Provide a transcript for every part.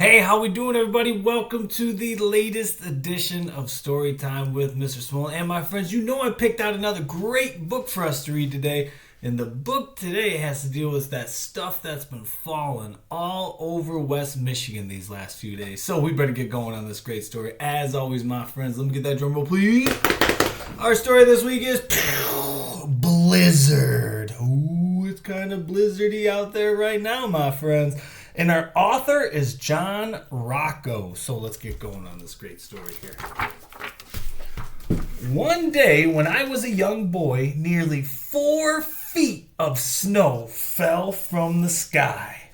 Hey, how we doing, everybody? Welcome to the latest edition of Storytime with Mr. Smolen. And my friends, you know I picked out another great book for us to read today. And the book today has to deal with that stuff that's been falling all over West Michigan these last few days. So we better get going on this great story. As always, my friends, let me get that drum roll, please. Our story this week is Blizzard. Ooh, it's kind of blizzardy out there right now, my friends. And our author is John Rocco. So let's get going on this great story here. One day when I was a young boy, nearly 4 feet of snow fell from the sky.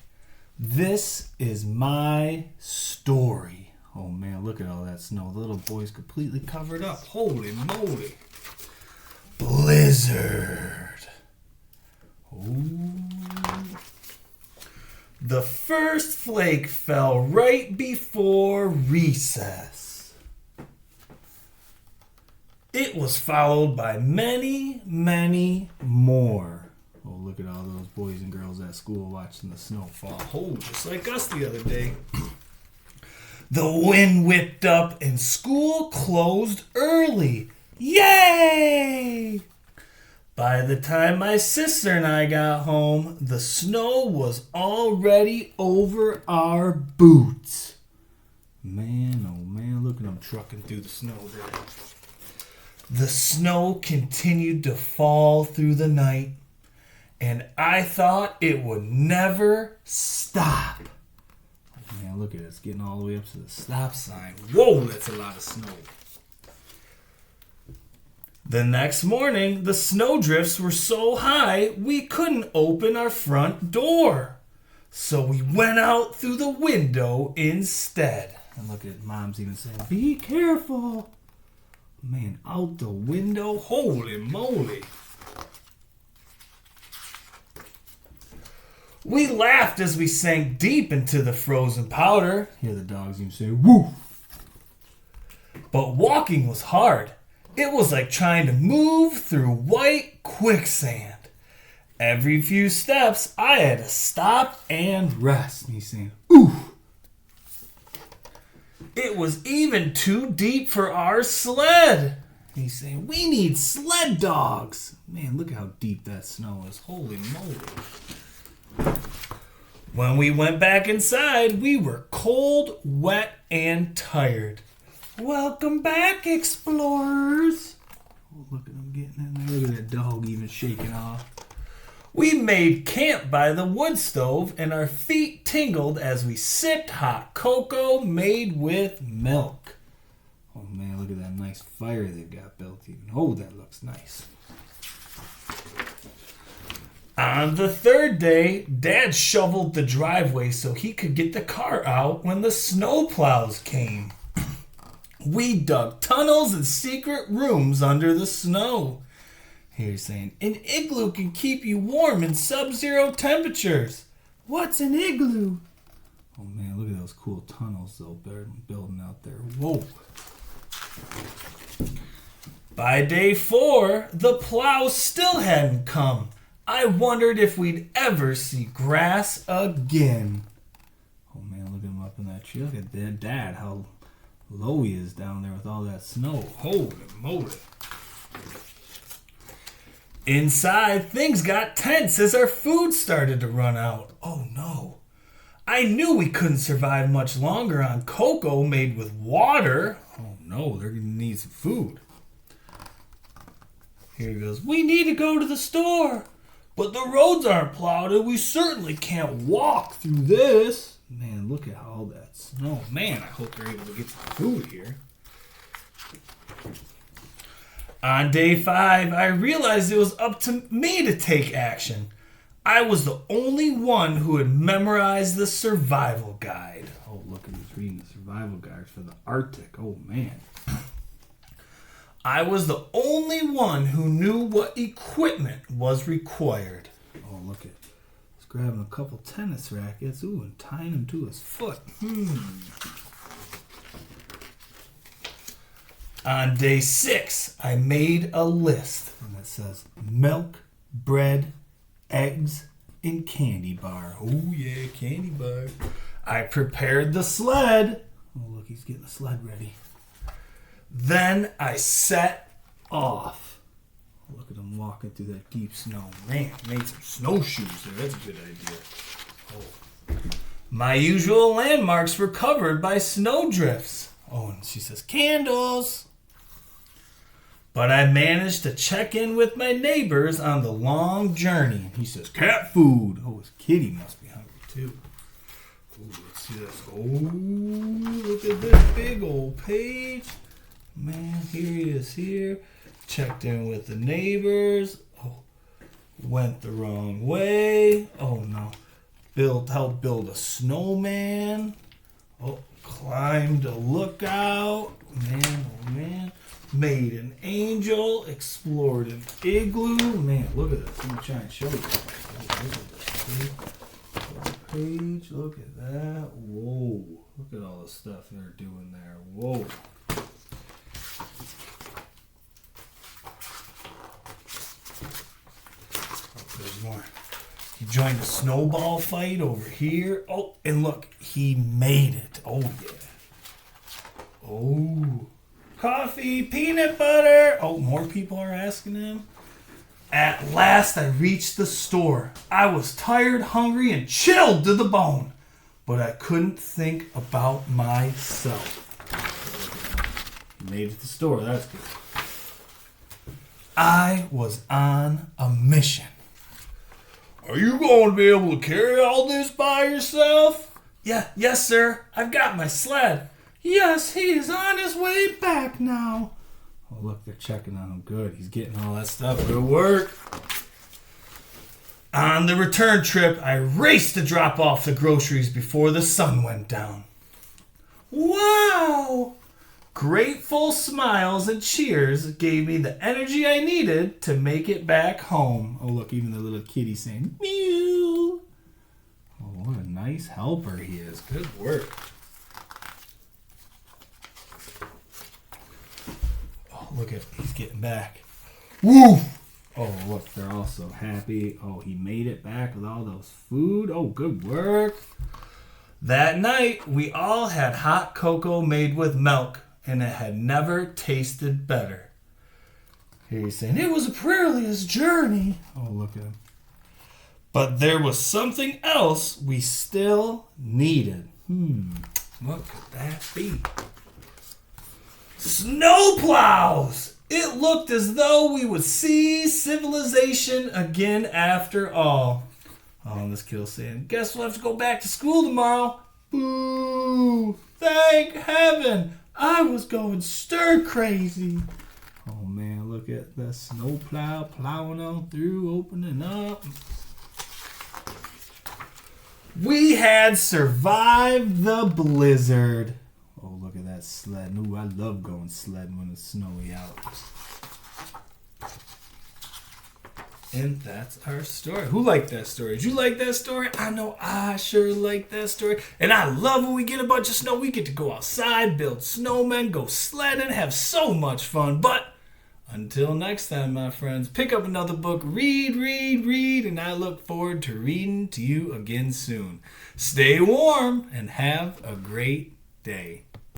This is my story. Oh man, look at all that snow. The little boy's completely covered up. Holy moly. Blizzard. Ooh. The first flake fell right before recess. It was followed by many, many more. Oh, look at all those boys and girls at school watching the snow fall. Oh, just like us the other day. The wind whipped up and school closed early. Yay! By the time my sister and I got home, the snow was already over our boots. Man, oh man, look at them trucking through the snow there. The snow continued to fall through the night, and I thought it would never stop. Man, look at it. It's getting all the way up to the stop sign. Whoa, that's a lot of snow. The next morning, the snowdrifts were so high we couldn't open our front door. So we went out through the window instead. And look at Mom's even saying, be careful. Man, out the window. Holy moly. We laughed as we sank deep into the frozen powder. Hear the dogs even say, woo. But walking was hard. It was like trying to move through white quicksand. Every few steps, I had to stop and rest. And he's saying, ooh. It was even too deep for our sled. And he's saying, we need sled dogs. Man, look how deep that snow is. Holy moly. When we went back inside, we were cold, wet, and tired. Welcome back, explorers. Oh, look at them getting in there. Look at that dog even shaking off. We made camp by the wood stove, and our feet tingled as we sipped hot cocoa made with milk. Oh man, look at that nice fire they've got built even. Oh, that looks nice. On the third day, Dad shoveled the driveway so he could get the car out when the snowplows came. We dug tunnels and secret rooms under the snow. Here he's saying, an igloo can keep you warm in sub-zero temperatures. What's an igloo? Oh man, look at those cool tunnels they're building out there. Whoa. By day 4, the plows still hadn't come. I wondered if we'd ever see grass again. Oh man, look at him up in that tree. Look at that Dad, how low he is down there with all that snow. Holy moly. Inside, things got tense as our food started to run out. Oh no. I knew we couldn't survive much longer on cocoa made with water. Oh no, they're going to need some food. Here he goes. We need to go to the store. But the roads aren't plowed and we certainly can't walk through this. Man, look at all that snow. Man, I hope they're able to get some food here. On day 5, I realized it was up to me to take action. I was the only one who had memorized the survival guide. Oh, look at he's reading the survival guide for the Arctic. Oh, man. I was the only one who knew what equipment was required. Oh, look at he's grabbing a couple tennis rackets. Ooh, and tying them to his foot. On day 6, I made a list. And it says milk, bread, eggs, and candy bar. Oh, yeah, candy bar. I prepared the sled. Oh, look, he's getting the sled ready. Then I set off. Look at him walking through that deep snow. Man, made some snowshoes there. That's a good idea. Oh. My usual landmarks were covered by snowdrifts. Oh, and she says, candles. But I managed to check in with my neighbors on the long journey. He says, cat food. Oh, his kitty must be hungry, too. Oh, let's see this. Oh, look at this big old page. Man, here he is here. Checked in with the neighbors. Oh, went the wrong way. Oh, no. Helped build a snowman. Oh, climbed a lookout. Man, oh, man. Made an angel. Explored an igloo. Man, look at this. Let me try and show you. Look at this page. Look at that. Whoa. Look at all the stuff they're doing there. Whoa. There's more. He joined a snowball fight over here. Oh, and look, he made it. Oh, yeah. Oh. Coffee, peanut butter. Oh, more people are asking him. At last, I reached the store. I was tired, hungry, and chilled to the bone. But I couldn't think about myself. He made it to the store. That's good. I was on a mission. Are you going to be able to carry all this by yourself? Yes, sir. I've got my sled. Yes, he is on his way back now. Oh, look, they're checking on him. Good. He's getting all that stuff. Good work. On the return trip, I raced to drop off the groceries before the sun went down. Wow! Grateful smiles and cheers gave me the energy I needed to make it back home. Oh, look, even the little kitty saying, meow. Oh, what a nice helper he is. Good work. Oh, look at him. He's getting back. Woo! Oh, look, they're all so happy. Oh, he made it back with all those food. Oh, good work. That night, we all had hot cocoa made with milk, and it had never tasted better. Here he's saying, it was a perilous journey. Oh, look at him. But there was something else we still needed. What could that be? Snowplows! It looked as though we would see civilization again after all. Oh, and this kid's saying, guess we'll have to go back to school tomorrow. Boo! Thank heaven! I was going stir crazy. Oh man, look at the snowplow plowing on through, opening up. We had survived the blizzard. Oh, look at that sled. Ooh, I love going sledding when it's snowy out. And that's our story. Who liked that story? Did you like that story? I know I sure like that story. And I love when we get a bunch of snow. We get to go outside, build snowmen, go sledding, have so much fun. But until next time, my friends, pick up another book, read, and I look forward to reading to you again soon. Stay warm and have a great day.